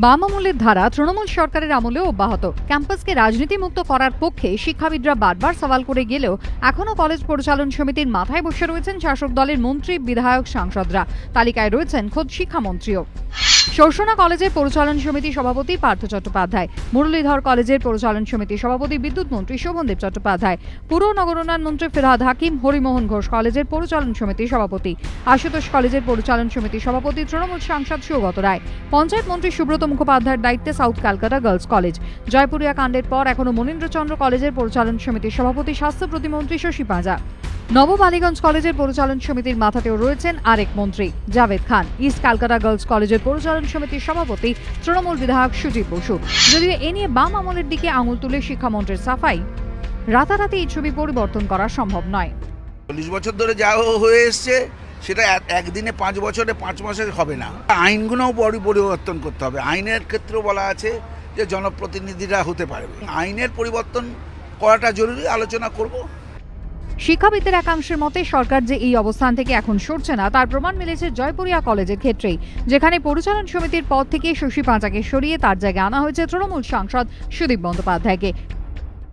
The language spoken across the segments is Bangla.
বাম আমলের ধারা তৃণমূল সরকারের আমলেও অব্যাহত। ক্যাম্পাসকে রাজনীতি মুক্ত করার পক্ষে শিক্ষাবিদরা বারবার সওয়াল করে গেলেও এখনও কলেজ পরিচালন সমিতির মাথায় বসে রয়েছেন শাসক দলের মন্ত্রী, বিধায়ক, সাংসদরা। তালিকায় রয়েছেন খোদ শিক্ষামন্ত্রীও। শোষণা কলেজের পরিচালন সমিতি সভাপতি পার্থ চট্টোপাধ্যায়, মুরলীধর কলেজের পরিচালন সমিতি সভাপতি বিদ্যুৎ মন্ত্রী শোভনদেব চট্টোপাধ্যায়, পুর নগরোন্নয়ন মন্ত্রী ফিরহাদ হাকিম, হরিমোহন ঘোষ কলেজের পরিচালন সমিতির সভাপতি, আশুতোষ কলেজের পরিচালন সমিতির সভাপতি তৃণমূল সাংসদ সৌগত রায়, পঞ্চায়েত মন্ত্রী সুব্রত মুখোপাধ্যায়ের দায়িত্বে south Calcutta girls college, Jaipuria কাণ্ডের পর এখনও মনীন্দ্রচন্দ্র কলেজের পরিচালন সমিতির সভাপতি স্বাস্থ্য প্রতিমন্ত্রী শশী পাঁজা। নববালিগঞ্জ কলেজের পরিচালন সমিতির মাথাতেও রয়েছেন আরেক মন্ত্রী জাভেদ খান, ইস্ট ক্যালকাটা গার্লস কলেজের পরিচালন সমিতির সভাপতি তৃণমূল বিধায়ক সুজিত বসু। যদিও এ নিয়ে বাম আমলের দিকে আঙুল তুলে শিক্ষামন্ত্রীর সাফাই, রাতারাতি এই ছবি পরিবর্তন করা সম্ভব নয়। 40 বছর ধরে যা হয়ে এসছে সেটা একদিনে 5 বছরে 5 মাসের হবে না। আইনগুলোও পরিবর্তন করতে হবে। আইনের ক্ষেত্রেও বলা আছে যে জনপ্রতিনিধিরা হতে পারবে। আইনের পরিবর্তন করাটা জরুরি, আলোচনা করব। শিক্ষাবিদদের একাংশের মতে সরকার যে এই অবস্থান থেকে এখন সরছে না তার প্রমাণ মিলেছে জয়পুরিয়া কলেজের ক্ষেত্রেই, যেখানে পরিচালন সমিতির পদ থেকে শশী পাঁজাকে সরিয়ে তার জায়গায় আনা হয়েছে তৃণমূল সাংসদ সুদীপ বন্দ্যোপাধ্যায়কে।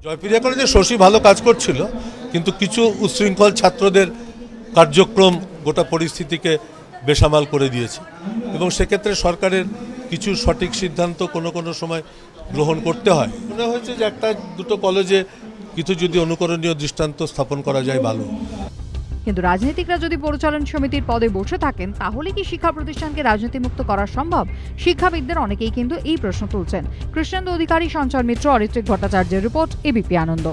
জয়পুরিয়া কলেজে শশী ভালো কাজ করছিল, কিন্তু কিছু উচ্ছৃঙ্খল ছাত্রদের কার্যক্রম গোটা পরিস্থিতিকে বেসামাল করে দিয়েছে এবং সেক্ষেত্রে সরকারের কিছু সঠিক সিদ্ধান্ত কোনো কোনো সময় গ্রহণ করতে হয়। মনে হয়েছে যে একটা দুটো কলেজে কিছু যদি অনুকরণীয় দৃষ্টান্ত স্থাপন করা যায় ভালো। কিন্তু রাজনীতিকরা যদি পরিচালন সমিতির পদে বসে থাকেন তাহলে কি শিক্ষা প্রতিষ্ঠানকে রাজনীতিমুক্ত করা সম্ভব? শিক্ষাবিদদের অনেকেই কিন্তু এই প্রশ্ন তুলছেন। কৃষ্ণেন্দু অধিকারী, সঞ্চয় মিত্র, অরিত্রিক ভট্টাচার্যের রিপোর্ট, এবিপি আনন্দ।